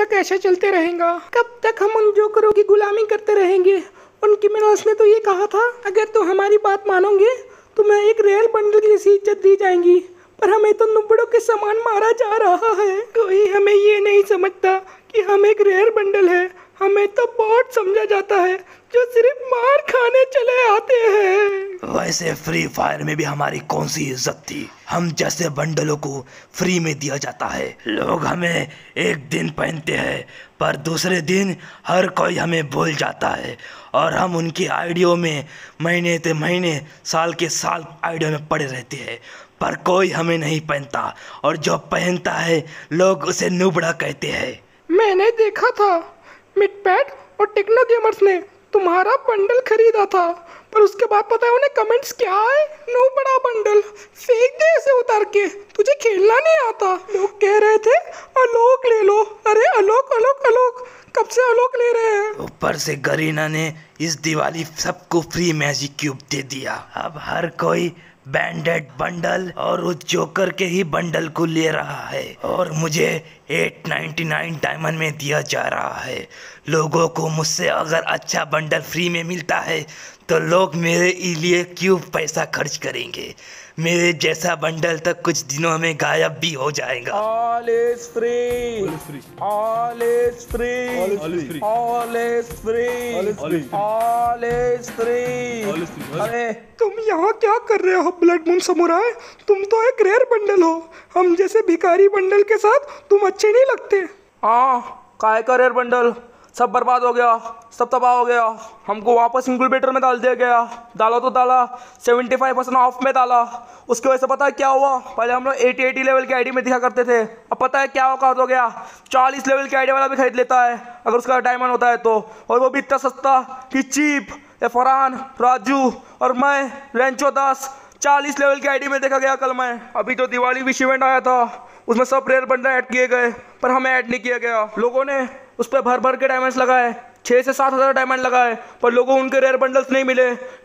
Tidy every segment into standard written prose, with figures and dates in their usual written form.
तक ऐसा चलते रहेगा? कब तक हम उन जोकरों की गुलामी करते रहेंगे? उनकी मिनल्स ने तो ये कहा था, अगर तो हमारी बात मानोगे तो मैं एक रेयर बंडल की जैसी इज्जत दी जाएंगी, पर हमें तो नुबड़ों के समान मारा जा रहा है। कोई हमें ये नहीं समझता कि हम एक रेयर बंडल है। हमें तो बॉट समझा जाता है जो सिर्फ मार खाने चले आते हैं। वैसे फ्री फायर में भी हमारी कौन सी इज्जत थी? हम जैसे बंडलों को फ्री में दिया जाता है। लोग हमें एक दिन पहनते हैं पर दूसरे दिन हर कोई हमें भूल जाता है और हम उनकी आइडियो में महीने ते महीने साल के साल आइडियो में पड़े रहते हैं, पर कोई हमें नहीं पहनता और जो पहनता है लोग उसे नुबड़ा कहते हैं। मैंने देखा था मिडपैड और टेक्नो गेमर्स ने तुम्हारा बंडल खरीदा था, पर उसके बाद पता है उन्हें कमेंट्स क्या है? नो बड़ा बंडल, फेंक दे इसे उतार के, तुझे खेलना नहीं आता। लोग कह रहे थे आलोक ले लो। अरे आलोक आलोक आलोक, कब से आलोक ले रहे हैं? ऊपर से गरीना ने इस दिवाली सबको फ्री मैजिक क्यूब दे दिया। अब हर कोई बैंडेड बंडल और उस जोकर के ही बंडल को ले रहा है और मुझे 899 डायमंड में दिया जा रहा है। लोगों को मुझसे अगर अच्छा बंडल फ्री में मिलता है तो लोग मेरे लिए क्यों पैसा खर्च करेंगे? मेरे जैसा बंडल तक कुछ दिनों में गायब भी हो जाएगा। All is free. All is free. All is free. All is free. All is free. अरे तुम यहाँ क्या कर रहे हो ब्लड मून समुराई? तुम तो एक रेयर बंडल हो। हम जैसे भिखारी बंडल के साथ तुम अच्छे नहीं लगते। हाँ, काय का रेयर बंडल सब बर्बाद हो गया, सब तबाह हो गया। हमको वापस इंक्यूबेटर में डाल दिया गया। डाला तो डाला, 75% ऑफ में डाला। उसकी वजह से पता है क्या हुआ? पहले हम लोग 80 लेवल की आईडी में दिखा करते थे, अब पता है क्या औकात हो गया? 40 लेवल की आईडी वाला भी खरीद लेता है अगर उसका डायमंड होता है तो, और वो भी इतना सस्ता कि चीप। फरहान, राजू और मैं रेंचो दास 40 लेवल की आईडी में देखा गया कल मैं। अभी जो दिवाली विश इवेंट आया था उसमें सब रेयर बंडल ऐड किए गए, पर हमें ऐड नहीं किया गया। लोगों ने उस पर भर भर के डायमंड्स लगाए, 6 से 7 हज़ार डायमंड लगाए, पर लोगों को उनके रेयर बंडल्स नहीं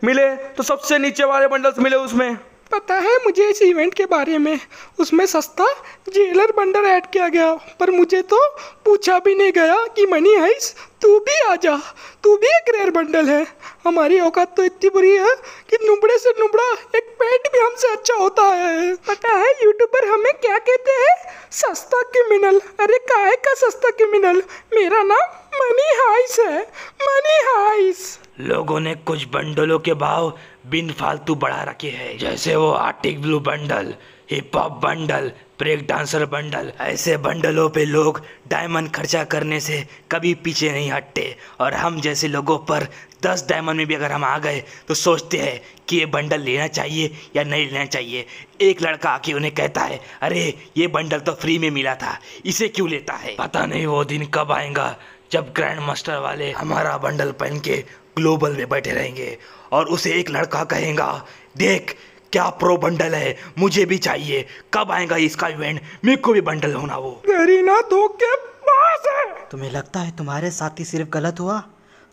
मिले तो सबसे नीचे वाले बंडल्स मिले उसमें। पता है मुझे इस इवेंट के बारे में, उसमें सस्ता जेलर बंडल ऐड किया गया, पर मुझे तो पूछा भी नहीं गया कि मनी हाइस तू भी आ जा, तू भी एक रेयर बंडल है। हमारी औकात तो इतनी बुरी है कि नुबड़े से नुबड़ा एक पेट भी हमसे अच्छा होता है। पता है यूट्यूबर हमें क्या कहते हैं? सस्ता क्रिमिनल। अरे काहे का सस्ता क्रिमिनल? मेरा नाम मनी हाइस है, मनी हाइस। लोगों ने कुछ बंडलों के भाव बिन फालतू बढ़ा रखे हैं, जैसे वो Arctic blue bundle, hip hop bundle, break dancer bundle. ऐसे बंडलों पे लोग डायमंड खर्चा करने से कभी पीछे नहीं हटते और हम जैसे लोगों पर 10 डायमंड में भी अगर हम आ गए तो सोचते हैं कि ये बंडल लेना चाहिए या नहीं लेना चाहिए। एक लड़का आके उन्हें कहता है, अरे ये बंडल तो फ्री में मिला था, इसे क्यों लेता है? पता नहीं वो दिन कब आएगा जब ग्रैंड मास्टर वाले हमारा बंडल पहन के ग्लोबल में बैठे रहेंगे और उसे एक लड़का कहेगा, देख क्या प्रो बंडल है, मुझे भी चाहिए। कब आएगा इसका इवेंट? मेरे को भी बंडल होना। वो गरीना धोखेबाज है। तुम्हें लगता है तुम्हारे साथ ही सिर्फ गलत हुआ?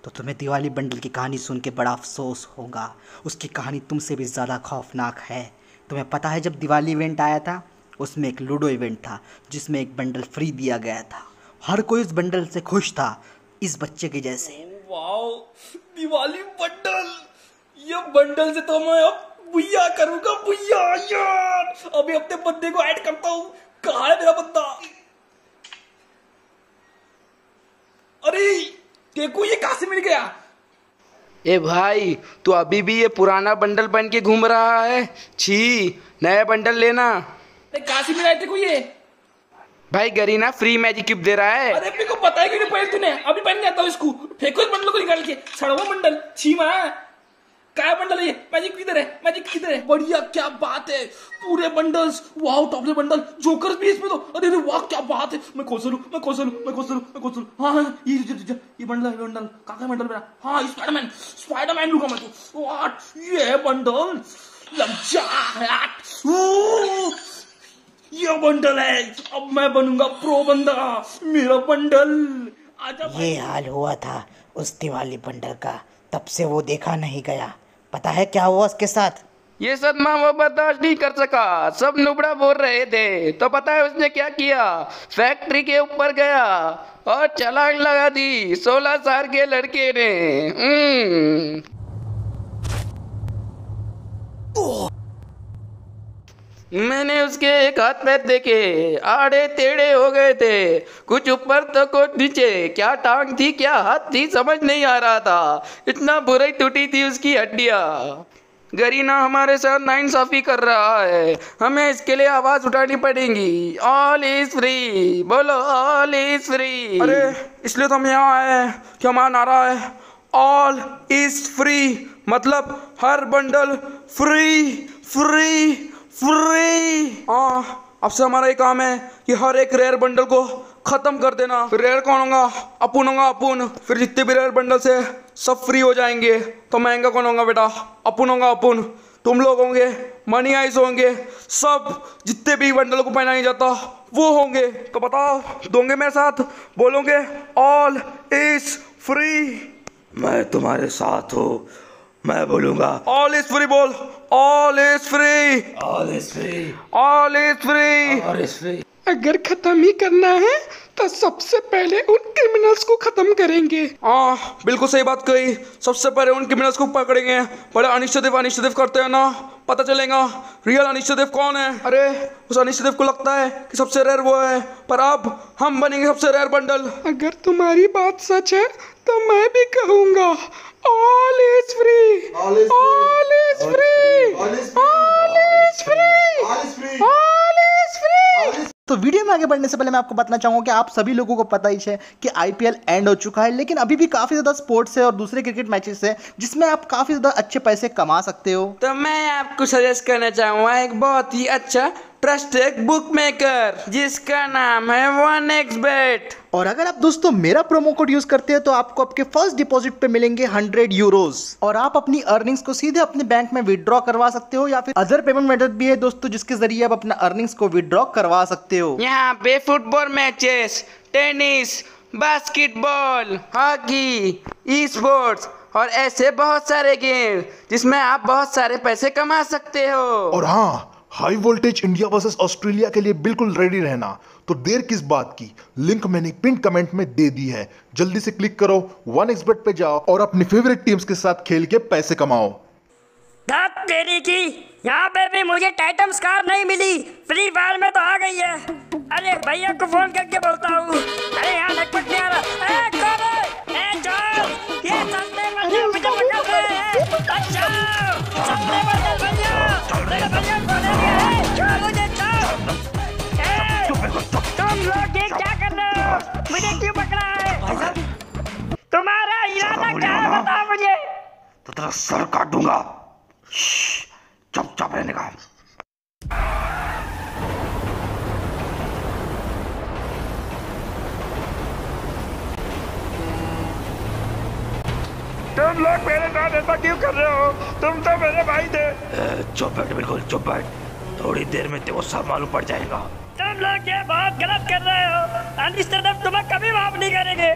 तो तुम्हें दिवाली बंडल की कहानी सुन के बड़ा अफसोस होगा। उसकी कहानी तुमसे भी ज़्यादा खौफनाक है। तुम्हें पता है जब दिवाली इवेंट आया था उसमें एक लूडो इवेंट था जिसमें एक बंडल फ्री दिया गया था। हर कोई इस बंडल से खुश था, इस बच्चे के जैसे। Wow, Diwali bundle! ये बंडल से तो मैं अब बुया करूंगा, बुया यार। अभी अपने बंदे को ऐड करता हूँ। कहाँ है मेरा बंदा? अरे देखो ये कहाँ से मिल गया? ए भाई, तू अभी भी ये पुराना बंडल पहन के घूम रहा है? छी, नया बंडल लेना। कहाँ से मिला है ये? भाई गरीना फ्री मैजिक क्यूब दे रहा है। अरे मेरे को पता है कि नहीं पहले तूने, अभी पहन के आता हूँ इसको। फेंको इस बंडल को निकाल के, सड़वा बंडल, छी माँ। क्या बंडल है ये? मैजिक किधर है? मैजिक किधर है? बढ़िया, क्या बात है, पूरे बंडल्स। वाह, टॉप से बंडल, जोकर्स भी इसमें तो। अरे वाह क्या बात है। मैं कौन सा लूं? हाँ ये बंडल कहाँ बंडल मेरा? हाँ स्पाइडरमैन लूंगा मैं तो। व्हाट, ये बंडल लग जा। ये बंडल है, अब मैं बनूंगा प्रो बंदा। मेरा बंडल आजा। ये हाल हुआ था उस दिवाली बंडल का, तब से वो देखा नहीं गया। पता है क्या हुआ उसके साथ? ये सदमा वो बर्दाश्त नहीं कर सका। सब नुबड़ा बोल रहे थे तो पता है उसने क्या किया? फैक्ट्री के ऊपर गया और छलांग लगा दी 16 साल के लड़के ने। मैंने उसके एक हाथ पैर देखे, आड़े टेढ़े हो गए थे, कुछ ऊपर तो कुछ नीचे। क्या टांग थी क्या हाथ थी समझ नहीं आ रहा था। इतना बुरी टूटी थी उसकी हड्डियां। गरीना हमारे साथ नाइंसाफी कर रहा है, हमें इसके लिए आवाज उठानी पड़ेगी। ऑल इज फ्री, बोलो ऑल इज फ्री। अरे इसलिए तो हम यहाँ आए हैं कि हमारा नारा है ऑल इज फ्री, मतलब हर बंडल फ्री फ्री फ्री। हाँ, अब से हमारा ये काम है कि हर एक रेयर बंडल को खत्म कर देना। फिर रेयर कौन होगा? अपुन होगा, अपुन। फिर जितने भी रेयर बंडल से सब फ्री हो जाएंगे। तो महंगा कौन होगा बेटा? अपुन होगा, अपुन। तुम लोग होंगे, मनी आइस होंगे, सब जितने भी बंडल को पहना नहीं जाता वो होंगे। तो बताओ, दोगे मेरे साथ? बोलोगे ऑल इज फ्री? मैं तुम्हारे साथ हूँ, मैं बोलूंगा ऑल इज फ्री। बोल all is free, all is free, all is free, all is free. अगर खत्म ही करना है तो सबसे पहले उन क्रिमिनल्स को खत्म करेंगे। हाँ बिल्कुल सही बात कही। सबसे पहले उन क्रिमिनल्स को पकड़ेंगे। बड़े अनिश्चित करते हैं ना, पता चलेगा रियल अनिश्चित कौन है। अरे उस अनिश्चित को लगता है कि सबसे रेयर वो है, पर अब हम बनेंगे सबसे रेयर बंडल। अगर तुम्हारी बात सच है तो मैं भी कहूँगा all is free, all is free, all is free, all is free. तो वीडियो में आगे बढ़ने से पहले मैं आपको बताना चाहूंगा कि आप सभी लोगों को पता ही है कि आईपीएल एंड हो चुका है, लेकिन अभी भी काफी ज्यादा स्पोर्ट्स है और दूसरे क्रिकेट मैचेस है जिसमें आप काफी ज्यादा अच्छे पैसे कमा सकते हो। तो मैं आपको सजेस्ट करना चाहूँगा एक बहुत ही अच्छा ट्रस्टेड बुक मेकर जिसका नाम है 1xBet। और अगर आप दोस्तों मेरा प्रोमो कोड यूज करते हैं तो आपको आपके फर्स्ट डिपॉजिट पे मिलेंगे 100 यूरोज और आप अपनी अर्निंग्स को सीधे अपने बैंक में विड्रॉ करवा सकते हो, या फिर अदर पेमेंट मेथड भी है दोस्तों जिसके जरिए आप अपना अर्निंग्स को विड्रॉ करवा सकते हो। यहाँ पे football matches, tennis, basketball, hockey, e sports और ऐसे बहुत सारे गेम जिसमें आप बहुत सारे पैसे कमा सकते हो। और हाँ, high voltage India versus Australia के लिए बिल्कुल रेडी रहना। तो देर किस बात की, लिंक मैंने पिन कमेंट में दे दी है, जल्दी से क्लिक करो, 1xBet पे जाओ और अपनी फेवरेट टीम्स के साथ खेल के पैसे कमाओ। धत तेरी की, यहाँ पे भी मुझे टाइटम स्कार नहीं मिली, फ्री फायर में तो आ गई है। अरे भैया को फोन करके बोलता हूँ। अरे यहाँ नेटवर्क नहीं आ रहा। ए कौन है? ए चोर, ये सस्ते बंदे मुझे पकड़ रहे हैं। अच्छा, सस्ते बंदे भैया, मेरे भैया को ले गए हैं। छोड़ मुझे, छोड़। तुम लोग ये क्या कर रहे हो? मुझे क्यों पकड़ा है? तुम्हारा इरादा क्या है बताओ मुझे। तो तेरा सर काट दूंगा। चुपचाप रहने का। तुम लोग मेरे साथ ऐसा क्यों कर रहे हो? तुम तो मेरे भाई थे। चुप बैठ, बिल्कुल चुप बैठ। थोड़ी देर में तेरे सब मालूम पड़ जाएगा। तुम लोग ये बहुत गलत कर रहे हो। अनिश्चित तुम्हें कभी माफ नहीं करेंगे।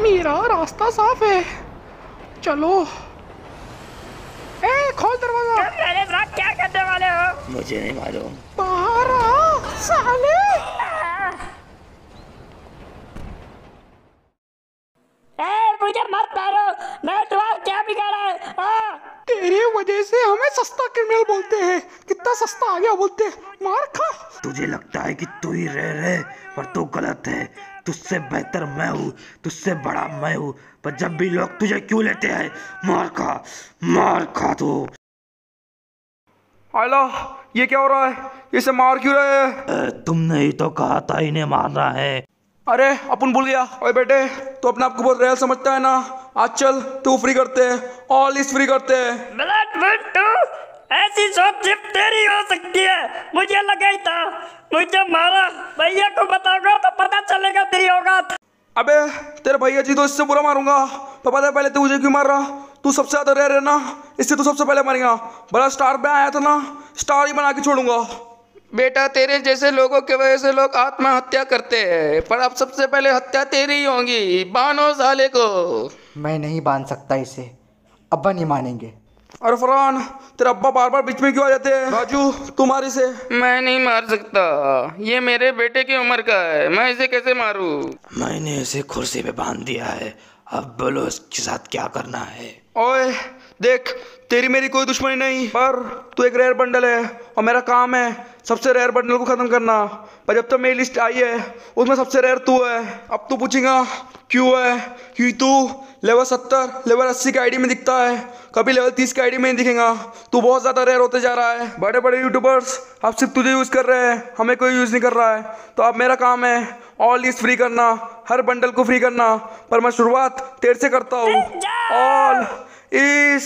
मेरा रास्ता साफ है, चलो। ए खोल दरवाजा। तुम मेरे साथ क्या करने वाले हो? मुझे नहीं मालूम। बाहर आ साले। मुझे मत मारो, मैं तुम्हारा क्या बिगाड़ा है? तेरे वजह से हमें सस्ता क्रिमिनल बोलते हैं। कितना सस्ता आ गया बोलते हैं। मार खा। तुझे लगता है कि तू ही रह रहे, पर तू गलत है। तुझसे बेहतर मैं हूँ, तुझसे बड़ा मैं हूँ, पर जब भी लोग तुझे क्यों लेते हैं? मार खा तू। आला, ये क्या हो रहा है? इसे मार क्यों रहे हैं? तुमने ही तो कहा था इन्हें मारना है। अरे अपन भूल गया। ओए बेटे, तो अपने आप को बहुत रियल समझता है ना? आज चल तू फ्री करते हैं, ऑल इज फ्री करते हैं। ब्लड बुट्टू, ऐसी सोच सिर्फ तेरी हो सकती है। मुझे लगा ही था। मुझे मारा, भैया को बताओगा तो पता चलेगा तेरी औकात। अबे तेरे भैया जी तो इससे बुरा मारूंगा। तो पता है पहले तू मुझे क्यों मार रहा? तू सबसे ज्यादा रेयर है ना, इससे तू सबसे पहले मारेगा। बड़ा स्टार पे आया था ना, स्टार ही बना के छोड़ूंगा। बेटा तेरे जैसे लोगों के वजह से लोग आत्महत्या करते हैं, पर अब सबसे पहले हत्या तेरी ही होगी। बानो साले को। मैं नहीं बांध सकता इसे, अब्बा नहीं मानेंगे। अरे फरहान, तेरा अब्बा बार बार बीच में क्यों आ जाते हैं? राजू तुम्हारी से। मैं नहीं मार सकता, ये मेरे बेटे की उम्र का है, मैं इसे कैसे मारूं? मैंने इसे कुर्सी पे बांध दिया है, अब बोलो इसके साथ क्या करना है। ओए देख, तेरी मेरी कोई दुश्मनी नहीं, पर तू एक रेयर बंडल है और मेरा काम है सबसे रेयर बंडल को खत्म करना। पर जब तक मेरी लिस्ट आई है उसमें सबसे रेयर तू है। अब तू पूछेगा क्यों है, क्योंकि तू लेवल 70 लेवल 80 के आईडी में दिखता है, कभी लेवल 30 के आईडी में नहीं दिखेगा। तू बहुत ज़्यादा रेयर होते जा रहा है। बड़े बड़े यूट्यूबर्स अब सिर्फ तुझे यूज़ कर रहे हैं, हमें कोई यूज़ नहीं कर रहा है। तो अब मेरा काम है ऑल लिस्ट फ्री करना, हर बंडल को फ्री करना। पर मैं शुरुआत तेरे से करता हूँ। All is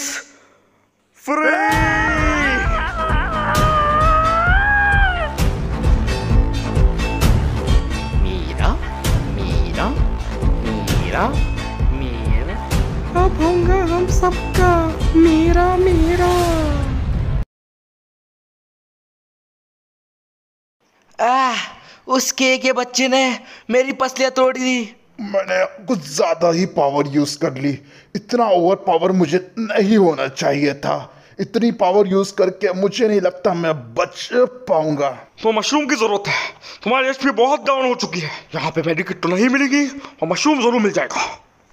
free. Meera Meera Meera Meera. अब होगा हम सबका मेरा मेरा। उस के बच्चे ने मेरी पसलियां तोड़ दी। मैंने कुछ ज्यादा ही पावर यूज कर ली। इतना ओवर पावर मुझे नहीं होना चाहिए था। इतनी पावर यूज करके मुझे नहीं लगता मैं बच पाऊंगा। तो मशरूम की जरूरत है, तुम्हारी एचपी बहुत डाउन हो चुकी है। यहाँ पे मेडिकेट तो नहीं मिलेगी और मशरूम जरूर मिल जाएगा।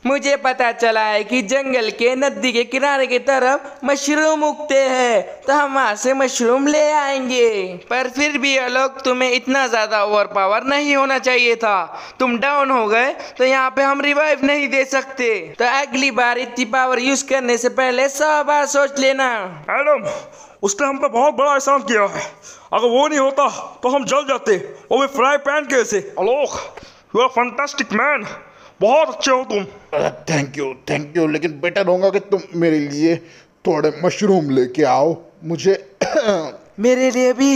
मुझे पता चला है कि जंगल के नदी के किनारे की तरफ मशरूम उगते हैं, तो हम वहाँ से मशरूम ले आएंगे। पर फिर भी आलोक, तुम्हें इतना ज़्यादा ओवर पावर नहीं होना चाहिए था। तुम डाउन हो गए तो यहाँ पे हम रिवाइव नहीं दे सकते। तो अगली बार इतनी पावर यूज करने से पहले 100 बार सोच लेना। एडम, उसने हम पे बहुत बड़ा एहसान किया है। अगर वो नहीं होता तो हम जल जाते, वो भी फ्राई पैन के ऐसे। आलोक, यू आर फैंटास्टिक मैन, बहुत अच्छे हो तुम। थैंक यू, लेकिन बेटर होगा कि तुम मेरे लिए थोड़े मशरूम लेके आओ। मुझे मेरे लिए भी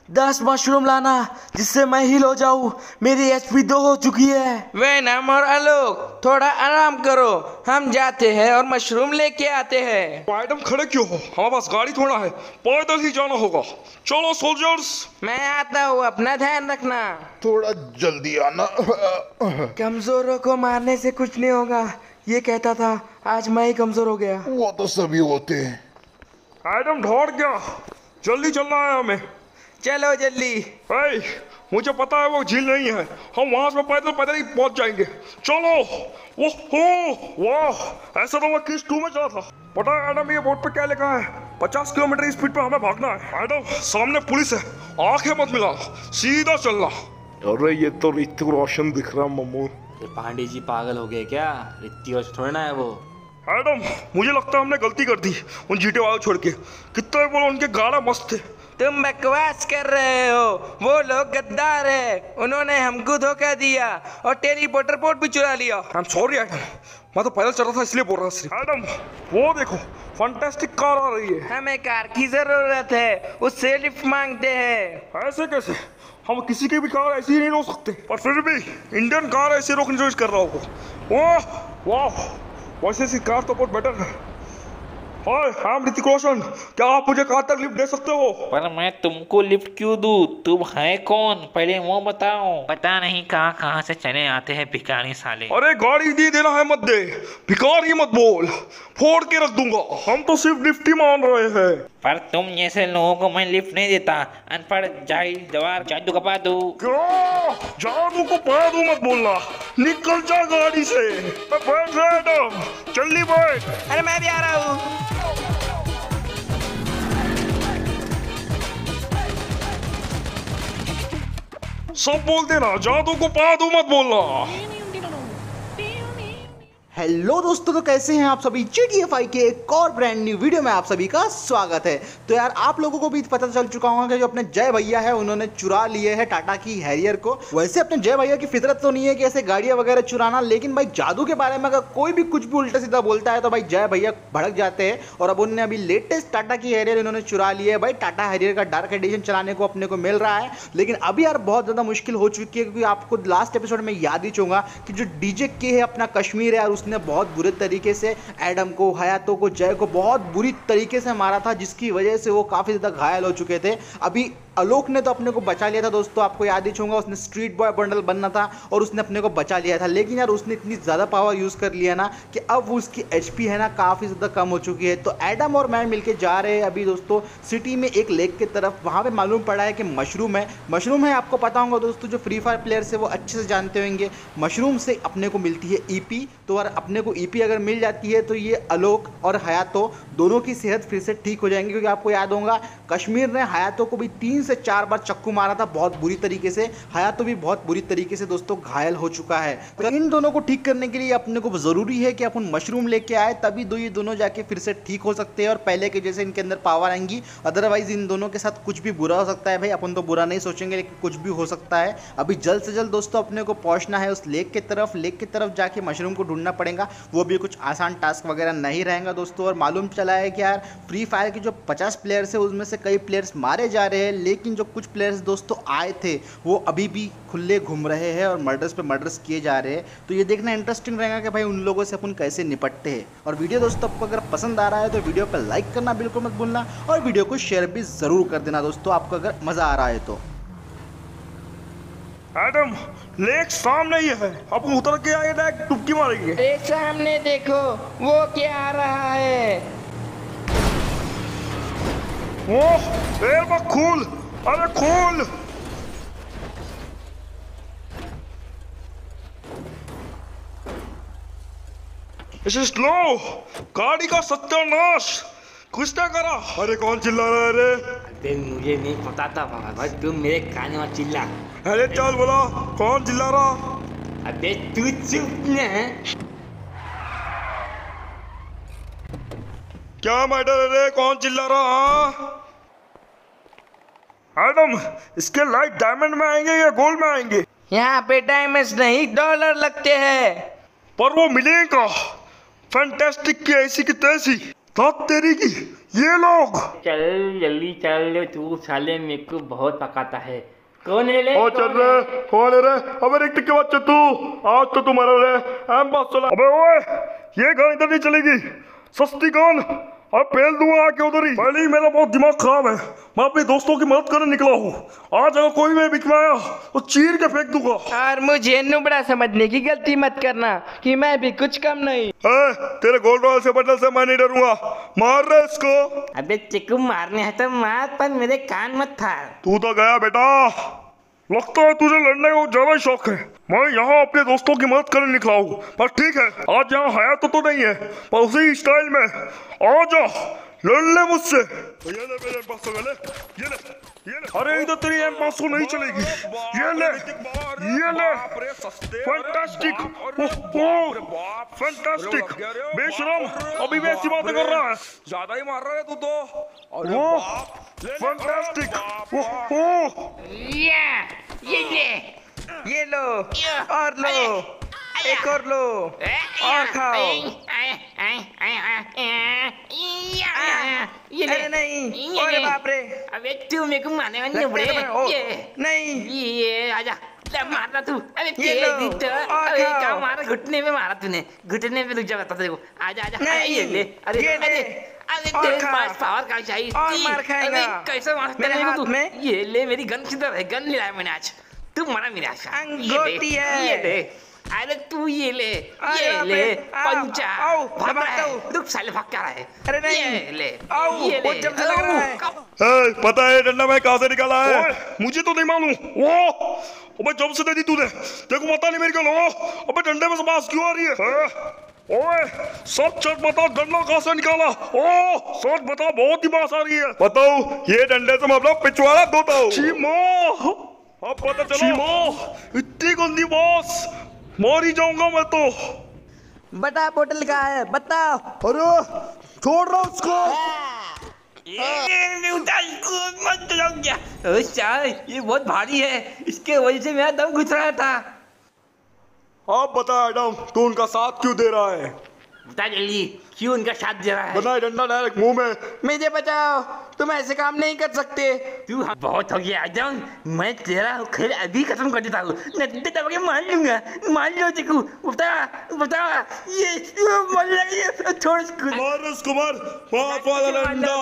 10 मशरूम लाना, जिससे मैं हील हो जाऊं। मेरी एचपी 2 हो चुकी है। वैनम और आलोक, थोड़ा आराम करो, हम जाते हैं और मशरूम लेके आते हैं। मैडम खड़े क्यों हो? हमारे पास गाड़ी थोड़ा है, पैदल ही जाना होगा। चलो सोल्जर्स। मैं आता हूँ, अपना ध्यान रखना। थोड़ा जल्दी आना। कमजोरों को मारने से कुछ नहीं होगा, ये कहता था, आज मैं ही कमजोर हो गया। वो तो सभी होते हैं। मैडम ढोड़ गया, जल्दी चलना है हमें। चलो जल्दी। hey, मुझे पता है वो झील नहीं है, हम वहां से पैदल पैदल ही पहुंच जाएंगे। चलो। वाह, ऐसा तो मैं क्रिस 2 में चला था। पता है एडम, ये बोर्ड पे क्या लिखा है? 50 किलोमीटर स्पीड पे हमें भागना है। एडम, सामने पुलिस है, आंखें मत मिला, सीधा चलना। अरे ये तो ऋतिक रोशन दिख रहा मम्मू। पांडे जी पागल हो गए क्या? ऋतिक रोशन थोड़ा ना है वो। एडम, मुझे लगता है हमने गलती कर दी उन जीटे वालों छोड़ के। कितने बोलो, उनके गाना मस्त थे। तुम बकवास कर रहे हो, वो लोग गद्दार है, उन्होंने हमको धोखा दिया और टेलीपोर्टर पोर्ट भी चुरा लिया। आई एम सॉरी एडम, मैं तो पैदल चल रहा था इसलिए बोल रहा था। एडम, वो देखो, फैंटास्टिक कार आ रही है। हमें कार की जरूरत है, उससे लिफ्ट मांगते हैं। ऐसे कैसे? हम किसी की भी कार ऐसी ही नहीं रोक सकते, पर फिर भी इंडियन कार ऐसे रोकने की कोशिश कर रहा होगा। वाह वाह, वैसे ऐसी कार तो बहुत बेटर है। हाय, आई एम ऋतिक रोशन, क्या आप मुझे कार तक लिफ्ट दे सकते हो? पर मैं तुमको लिफ्ट क्यों दूं? तुम है कौन, पहले वो बताओ। पता नहीं कहाँ कहाँ से चले आते हैं भिखारी साले। अरे गाड़ी नहीं देना है मत दे, भिखार ही मत बोल, फोड़ के रख दूंगा। हम तो सिर्फ लिफ्ट ही मान रहे हैं। पर तुम जैसे लोगों को मैं लिफ्ट नहीं देता, अनपढ़ जाहिल जवार जादू का पादू। क्या? जादू को पादू मत बोलना, निकल जा गाड़ी से। बैठ रहा, जल्दी बैठ। अरे मैं भी आ रहा हूँ। सब बोल देना, जादू को पादू मत बोलना। हेलो दोस्तों, तो कैसे हैं आप सभी? GTA 5 के एक और ब्रांड न्यू वीडियो में आप सभी का स्वागत है। तो यार, आप लोगों को भी पता चल चुका होगा कि जो अपने जय भैया है उन्होंने चुरा लिए है टाटा की हैरियर को। वैसे अपने जय भैया की फितरत तो नहीं है कि ऐसे गाड़ियां वगैरह चुराना, लेकिन भाई जादू के बारे में अगर कोई भी कुछ भी उल्टा सीधा बोलता है तो भाई जय भैया भड़क जाते हैं। और अब उन्होंने अभी लेटेस्ट टाटा की हैरियर इन्होंने चुरा ली है। भाई टाटा हैरियर का डार्क एडिशन चलाने को अपने को मिल रहा है, लेकिन अभी यार बहुत ज़्यादा मुश्किल हो चुकी है, क्योंकि आपको लास्ट एपिसोड में याद ही होगा कि जो DJ के है अपना कश्मीर है यार, उसने बहुत बुरे तरीके से एडम को, हयातो को, जय को बहुत बुरी तरीके से मारा था, जिसकी वजह से वो काफ़ी ज़्यादा घायल हो चुके थे। अभी आलोक ने तो अपने को बचा लिया था दोस्तों, आपको याद ही होगा उसने स्ट्रीट बॉय बंडल बनना था और उसने अपने को बचा लिया था। लेकिन यार उसने इतनी ज़्यादा पावर यूज़ कर लिया ना कि अब उसकी एचपी है ना काफ़ी ज़्यादा कम हो चुकी है। तो एडम और मैं मिलके जा रहे हैं अभी दोस्तों सिटी में एक लेक की तरफ। वहाँ पे मालूम पड़ा है कि मशरूम है, आपको पता होगा दोस्तों, जो फ्री फायर प्लेयर्स है वो अच्छे से जानते होंगे। मशरूम से अपने को मिलती है ईपी, तो अगर अपने को ईपी अगर मिल जाती है तो ये आलोक और हयातो दोनों की सेहत फिर से ठीक हो जाएंगी। क्योंकि आपको याद होगा कश्मीर ने हयातो को भी 3 से 4 बार चक्कू मारा था बहुत बुरी तरीके से। हयातो भी बहुत बुरी तरीके से दोस्तों घायल हो चुका है। तो इन दोनों को ठीक करने के लिए अपने को ज़रूरी है कि अपन मशरूम लेके आए, तभी ये दोनों जाके फिर से ठीक हो सकते हैं और पहले के जैसे इनके अंदर पावर आएंगी। अदरवाइज इन दोनों के साथ कुछ भी बुरा हो सकता है भाई। अपन तो बुरा नहीं सोचेंगे लेकिन कुछ भी हो सकता है। अभी जल्द से जल्द दोस्तों अपने को पहुंचना है उस लेक की तरफ जाके मशरूम को ढूंढना पड़ेगा। वो भी कुछ आसान टास्क वगैरह नहीं रहेगा दोस्तों। और मालूम चला है कि यार फ्री फायर के जो 50 प्लेयर्स है उसमें से कई प्लेयर्स मारे जा रहे हैं, लेकिन जो कुछ प्लेयर्स दोस्तों आए थे वो अभी भी खुले घूम रहे हैं और मर्डर्स पे मर्डर्स किए जा रहे हैं। तो ये देखना इंटरेस्टिंग रहेगा कि भाई उन लोगों से अपन कैसे निपटते हैं। और वीडियो दोस्तों आपको अगर पसंद आ रहा है तो वीडियो पर लाइक करना बिल्कुल मत भूलना और वीडियो को शेयर भी ज़रूर कर देना दोस्तों, आपको अगर मज़ा आ रहा है तो। एडम लेक सामने ही है, अब उतर के आए डायरेक्ट डुबकी मारेंगे। अरे सामने देखो वो क्या आ रहा है। ओह एयर खोल, अरे खोल। इसे स्लो, गाड़ी का सत्यानाश किसने करा? अरे कौन चिल्ला रहा है रे? अबे मुझे नहीं पता था भाई, तुम मेरे कान में चिल्ला। अरे चल बोला, कौन चिल्ला रहा? अबे तू चुप न। क्या मैटर है रे, कौन चिल्ला रहा? एडम इसके लाइट डायमंड में आएंगे या गोल्ड में आएंगे? यहाँ पे डायमंड्स नहीं डॉलर लगते हैं। पर वो मिलेगा फैंटास्टिक की ऐसी की तैसी बात तेरी की। ये लोग चल जल्दी चल, तू साले मेरे को बहुत पकाता है। कौन है ले? ओ चल रे, कौन है रे? अबे रिक्ट के बच्चे तू, आज तो तुम्हारा रे एम बस चला। अबे ओए ये गाड़ी इधर नहीं चलेगी, सस्ती गान अब फेल दूंगा आके उधर ही। पहले ही मेरा बहुत दिमाग खराब है, मैं अपने दोस्तों की मदद करने निकला हूँ। आज अगर कोई मेरे बीच में आया तो चीर के फेंक दूंगा। और मुझे नुबड़ा समझने की गलती मत करना कि मैं भी कुछ कम नहीं। तेरे गोल्ड रॉयल से बदल से मैं नहीं डरूंगा, मार रहे इसको। अबे चिक्कू मारने है तो मार, पर मेरे कान मत फाड़। तू तो गया बेटा, लगता है तुझे लड़ने का ज्यादा शौक है। मैं यहाँ अपने दोस्तों की मदद करने निकला हूँ, पर ठीक है आज यहाँ हयात तो नहीं है, पर उसी स्टाइल में आ जा, लड़ ले मुझसे। ये ले मेरे पास ले, ये ले, ये ले। अरे इधर तेरी एम पास नहीं चलेगी। ये ले, ये ले, फैंटास्टिक, फैंटास्टिक। बेशरम अभी भी ऐसी बातें कर रहा है, ज्यादा ही मार रहा है तू तो। वो फैंटास्टिक, ये लो और लो, एक और लो और खाओ। अरे नहीं, अरे बाप रे। अबे तू मेरे को मारने वाली नहीं, ये आजा मारना तू। अबे ये लो, अरे क्या मारा, घुटने में मारा तूने, घुटने में। रुक जा बता तेरे को, आजा आजा। ये ले, अरे ये ले, अरे तेरे पास पावर का चाहिए और मार खाएगा। कैसे मार मेरे हाथ में। ये ले मेरी गन किधर है? गन ले आया मैंने आज, तू मारा मेरे आज। अंगूठी है। ये ले, अरे तू ये ले, ये ले पंचा। रुक साले भाग क्या रहा है? अरे नहीं, ये ले, ये ले। जब से लग रहा है। पता है डंडा मैं कहाँ से निकाला है? मुझे तो नहीं मालूम। वो अबे जब से दे दी तूने, तेरे को पता नहीं मेरी गल। अबे डंडे में से बांस क्यों आ रही है? ओए सच बता, डंडा कहाँ से निकाला? ओ सच बता, बहुत ही बांस आ रही है। बताओ ये डंडे से मैं अपना पिछवाड़ा धोता हूँ। अब पता चला इतनी गंदी बांस, मर ही जाऊंगा मैं तो। बता बोतल का है, बताओ। अरे छोड़ रहा उसको। ये बहुत भारी है, इसके वजह से मेरा दम घुस रहा था। अब बता एडम, तू उनका साथ क्यों दे रहा है? बता जल्दी क्यों उनका साथ दे रहा है? बनाए डंडा डायरेक्ट मुंह में। मुझे बचाओ, तुम ऐसे काम नहीं कर सकते। तू बहुत हो गया आजम, मैं तेरा खेल अभी खत्म कर देता हूँ। नड्डे दबा मार लूंगा, मार लो देखो। बता बता ये मर लगी, छोड़ इसको। मार इसको, मार बाप वाला डंडा,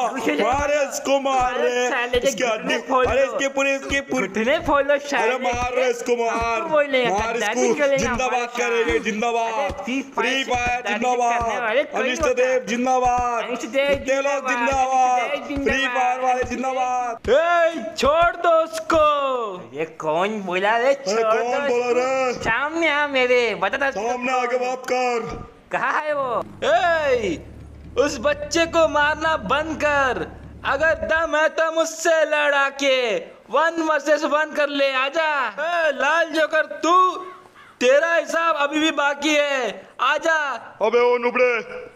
मार इसको, मार रे इसके हड्डी, अरे इसके पूरे घुटने फोड़ो। अरे मार रे इसको, मार मार इसको। जिंदाबाद करेंगे, जिंदाबाद फ्री फायर जिंदाबाद, अनिष्ट देव जिंदाबाद, कितने लोग जिंदाबाद, फ्री फायर वाले जिंदाबाद। छोड़ दो उसको। ये कौन बोला रे? कौन बोला रे? सामने आ मेरे, बता। सामने आके बात कर। कहाँ है वो? उस बच्चे को मारना बंद कर। अगर दम है तो मुझसे लड़ा के 1 वर्सेस 1 कर ले। आजा लाल जोकर, तू तेरा हिसाब अभी भी बाकी है, आजा। अबे ओ नुबड़े,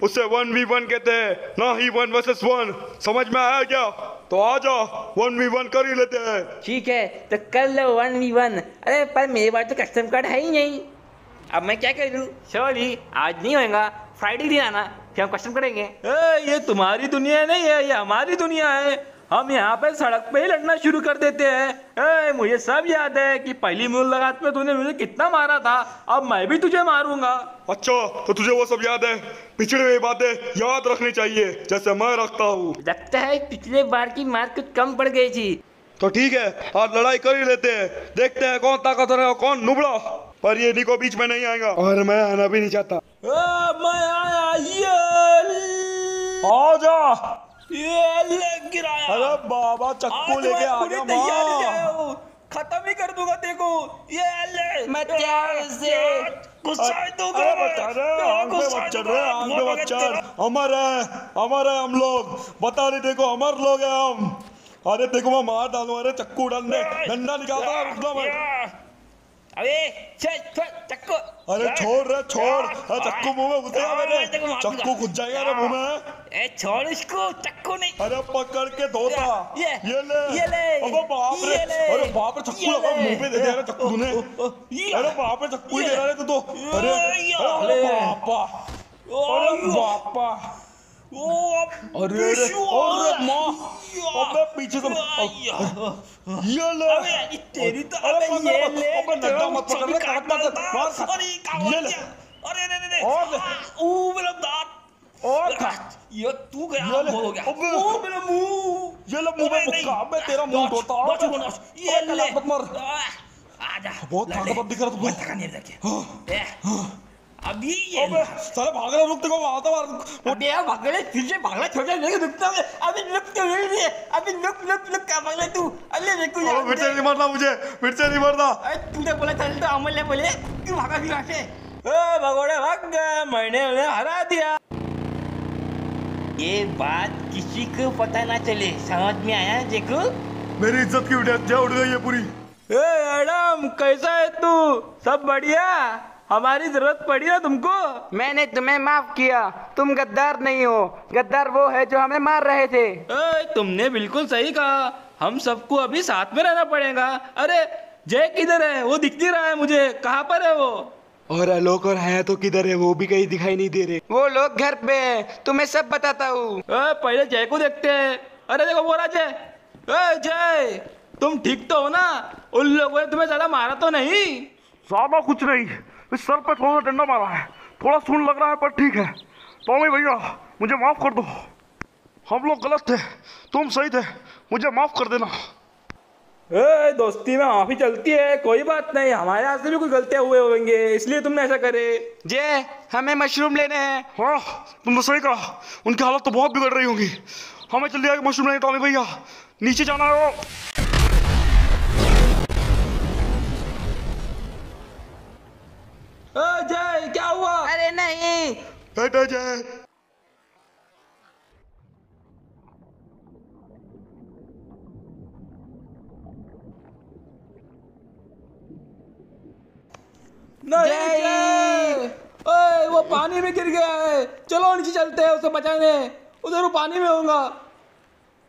उससे 1v1 कहते हैं ना ही 1 वर्सेस 1, समझ में आया क्या? तो आजा 1v1 कर ही लेते हैं। ठीक है तो कर लो 1v1। अरे पर मेरे पास तो कस्टम कार्ड है ही नहीं, अब मैं क्या करूँ? सॉरी आज नहीं होगा, फ्राइडे दिन आना, फिर हम कस्टम करेंगे। ये तुम्हारी दुनिया नहीं है, ये हमारी दुनिया है। हम यहाँ पे सड़क पे ही लड़ना शुरू कर देते हैं। मुझे सब याद है कि पहली मुलाकात में तूने मुझे कितना मारा था, अब मैं भी तुझे मारूंगा। अच्छा तो तुझे वो सब याद है? पिछड़ी हुई बातें याद रखनी चाहिए, जैसे मैं रखता हूँ। लगता है पिछले बार की मार कुछ कम पड़ गई थी। तो ठीक है, आज लड़ाई कर ही लेते हैं, देखते हैं कौन ताकतवर है और कौन नुबड़ा। पर ये निको बीच में नहीं आएगा, और मैं आना भी नहीं चाहता। मैं आया, आजा। ये गिराया। अरे बाबा चक्कू लेके आ गया, माँ खत्म ही कर दूंगा देखो। ये ले मैं प्यार से गुस्सा दूंगा। अमर है हम लोग, बता नहीं देखो अमर लोग हैं हम। अरे देखो मैं मार डालू, अरे चक्कू डालने, डंडा निकालता रुकना मैं। अबे चल चक्कू। अरे छोड़ रे छोड़, अरे चक्कू मुंह में घुसेगा मेरे, चक्कू घुस जाएगा रे मुंह में। छोड़ इसको, चक्कू नहीं। अरे पकड़ के धोता। ये ले। अबे बाप रे, अरे बाप रे चक्कू लगा मुंह पे दे दिया रे चक्कू ने। अरे बाप रे चक्कू ही दे रहा है तू तो। अरे बापा, अरे बापा, अरे माँ, अबे पीछे से ये ले तेरी तो। अरे ये ले, अबे नड्डा मत पकड़ ले, काट मत मार, ये ले। अरे और मेरा दांत, और ये तू गया, ये ले, हो गया। अबे मेरा मुंह, ये ले मुंह में मुक्का, अबे तेरा मुंह धोता। ये ले मत मार, आजा। बहुत ताकतवर दिख रहा तू। थका नहीं लगे अभी। ये अबे साला भाग रहा, रुक, तेरे को आता मार। अबे यार भागले, फिर से भागला, छोटा नहीं रुकता है। अभी लुक तो नहीं है, अभी लुक क्या भागले तू? अरे देखो यार, फिर से नहीं मारना मुझे, फिर से नहीं मारना। तूने बोला चल तो अमल ने बोले क्यों भागा फिर वहाँ से? भगोड़े भाग गया, मैंने उन्हें हरा दिया। ये बात किसी को पता ना चले, समझ में आया? देखो मेरी इज्जत की उड़ गई है पूरी। एडम कैसा है तू? सब बढ़िया? हमारी जरूरत पड़ी ना तुमको? मैंने तुम्हें माफ किया, तुम गद्दार नहीं हो, गद्दार वो है जो हमें मार रहे थे। तुमने बिल्कुल सही कहा, हम सबको अभी साथ में रहना पड़ेगा। अरे जय किधर है? वो दिख नहीं रहा है मुझे, कहाँ पर है वो? और आलोक और हया तो किधर है? वो भी कहीं दिखाई नहीं दे रहे। वो लोग घर पे हैं, तुम्हें सब बताता हूँ। पहले जय को देखते हैं। अरे देखो वो रहा जय। जय तुम ठीक तो हो ना? उन लोगों ने तुम्हें ज्यादा मारा तो नहीं? ज्यादा कुछ नहीं, इस सर पे थोड़ा डंडा मारा है, थोड़ा सुन लग रहा है पर ठीक है। टॉमी भैया मुझे माफ कर दो, हम लोग गलत थे, तुम सही थे, मुझे माफ कर देना। दोस्ती में माफी चलती है, कोई बात नहीं, हमारे यहाँ से भी कोई गलतियाँ हुए होंगे, इसलिए तुमने ऐसा करे। जय हमें मशरूम लेने हैं। हाँ तुम तो सही कहा, उनकी हालत तो बहुत बिगड़ रही होंगी। हमें जल्दी आके मशरूम लेने। टॉमी भैया नीचे जाना है। जय क्या हुआ? अरे नहीं, बेटा जय, नहीं, ओए वो पानी में गिर गया है, चलो नीचे चलते हैं उसे बचाने, उधर वो पानी में होगा।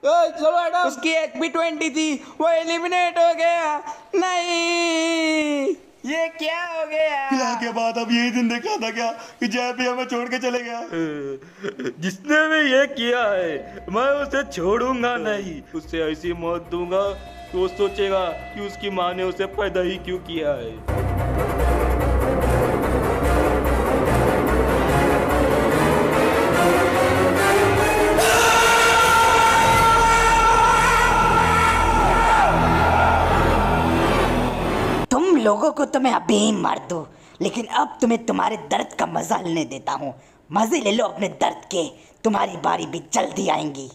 चलो एडम। उसकी HP 20 थी, वो एलिमिनेट हो गया। नहीं ये क्या हो गया? फिलहाल के बाद अब यही दिन देखा था क्या कि जय भी हमें छोड़ के चले गया। जिसने भी ये किया है मैं उसे छोड़ूंगा नहीं, उसे ऐसी मौत दूंगा कि वो सोचेगा कि उसकी माँ ने उसे पैदा ही क्यों किया है। तुम लोगों को तो मैं अभी ही मार दूं, लेकिन अब तुम्हें तुम्हारे दर्द का मजा लेने देता हूँ। मजे ले लो अपने दर्द के, तुम्हारी बारी भी जल्दी आएंगी।